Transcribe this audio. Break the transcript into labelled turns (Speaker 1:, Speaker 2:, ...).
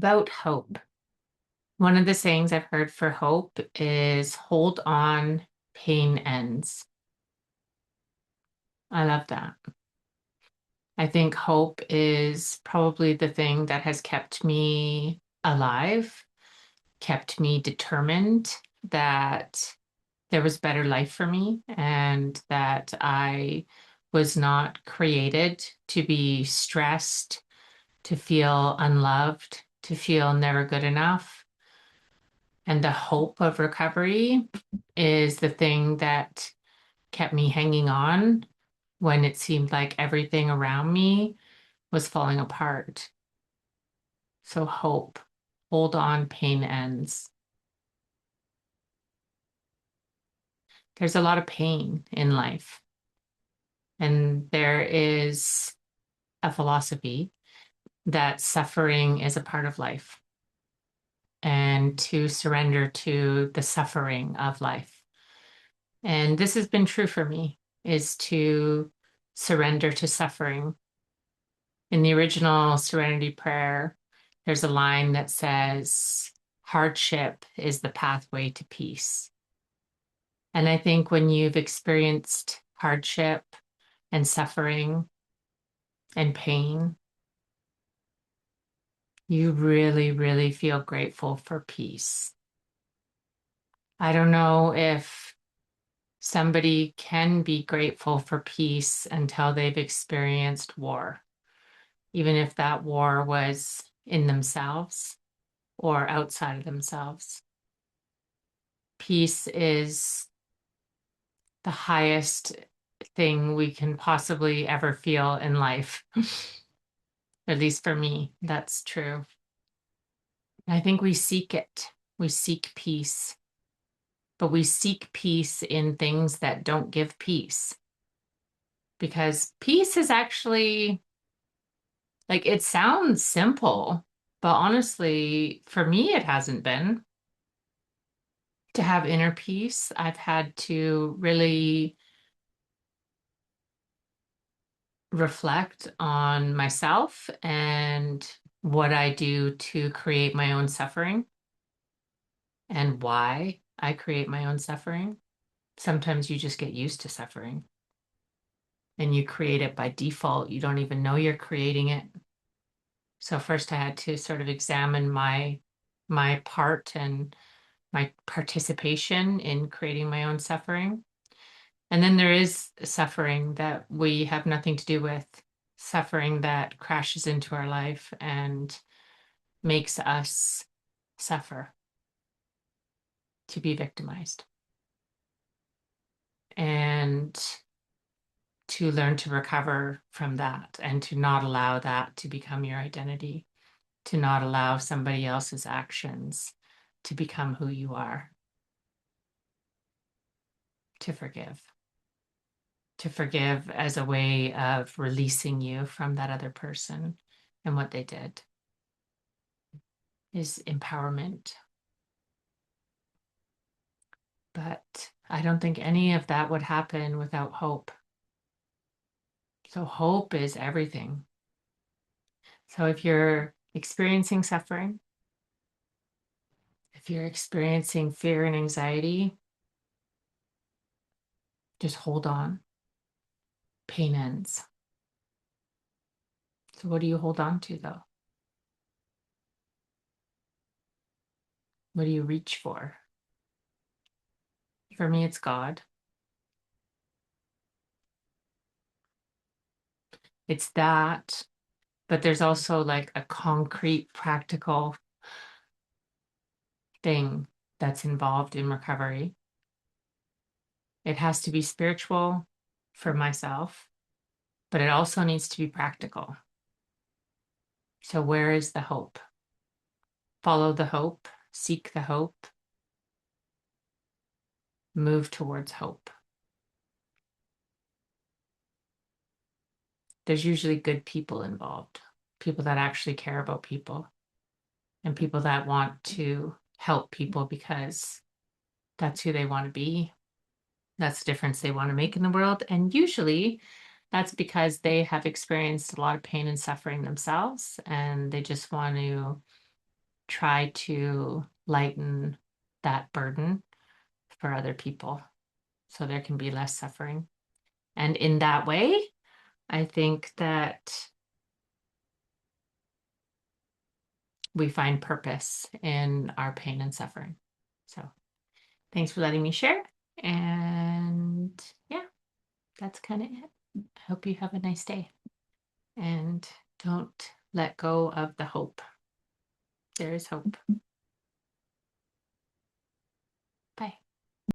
Speaker 1: About hope. One of the sayings I've heard for hope is hold on, pain ends. I love that. I think hope is probably the thing that has kept me alive, kept me determined that there was better life for me and that I was not created to be stressed, to feel unloved, to feel never good enough. And the hope of recovery is the thing that kept me hanging on when it seemed like everything around me was falling apart. So hope, hold on, pain ends. There's a lot of pain in life, and there is a philosophy that suffering is a part of life and to surrender to the suffering of life. And this has been true for me, is to surrender to suffering. In the original Serenity Prayer, there's a line that says, hardship is the pathway to peace. And I think when you've experienced hardship and suffering and pain, you really, really feel grateful for peace. I don't know if somebody can be grateful for peace until they've experienced war, even if that war was in themselves or outside of themselves. Peace is the highest thing we can possibly ever feel in life. At least for me, that's true. I think we seek it. We seek peace, but we seek peace in things that don't give peace. Because peace is actually, like, it sounds simple, but honestly, for me, it hasn't been. To have inner peace, I've had to really reflect on myself and what I do to create my own suffering and why I create my own suffering. Sometimes you just get used to suffering and you create it by default. You don't even know you're creating it. So first I had to sort of examine my part and my participation in creating my own suffering. And then there is suffering that we have nothing to do with, suffering that crashes into our life and makes us suffer, to be victimized. And to learn to recover from that and to not allow that to become your identity, to not allow somebody else's actions to become who you are, to forgive. To forgive as a way of releasing you from that other person and what they did is empowerment. But I don't think any of that would happen without hope. So hope is everything. So if you're experiencing suffering, if you're experiencing fear and anxiety, just hold on. Pain ends. So what do you hold on to though? What do you reach for? For me, it's God. It's that, but there's also like a concrete, practical thing that's involved in recovery. It has to be spiritual for myself, but it also needs to be practical. So where is the hope? Follow the hope, seek the hope, move towards hope. There's usually good people involved, people that actually care about people and people that want to help people because that's who they want to be. That's the difference they want to make in the world. And usually that's because they have experienced a lot of pain and suffering themselves and they just want to try to lighten that burden for other people so there can be less suffering. And in that way, I think that we find purpose in our pain and suffering. So thanks for letting me share. And yeah, that's kind of it. I hope you have a nice day. And don't let go of the hope. There is hope.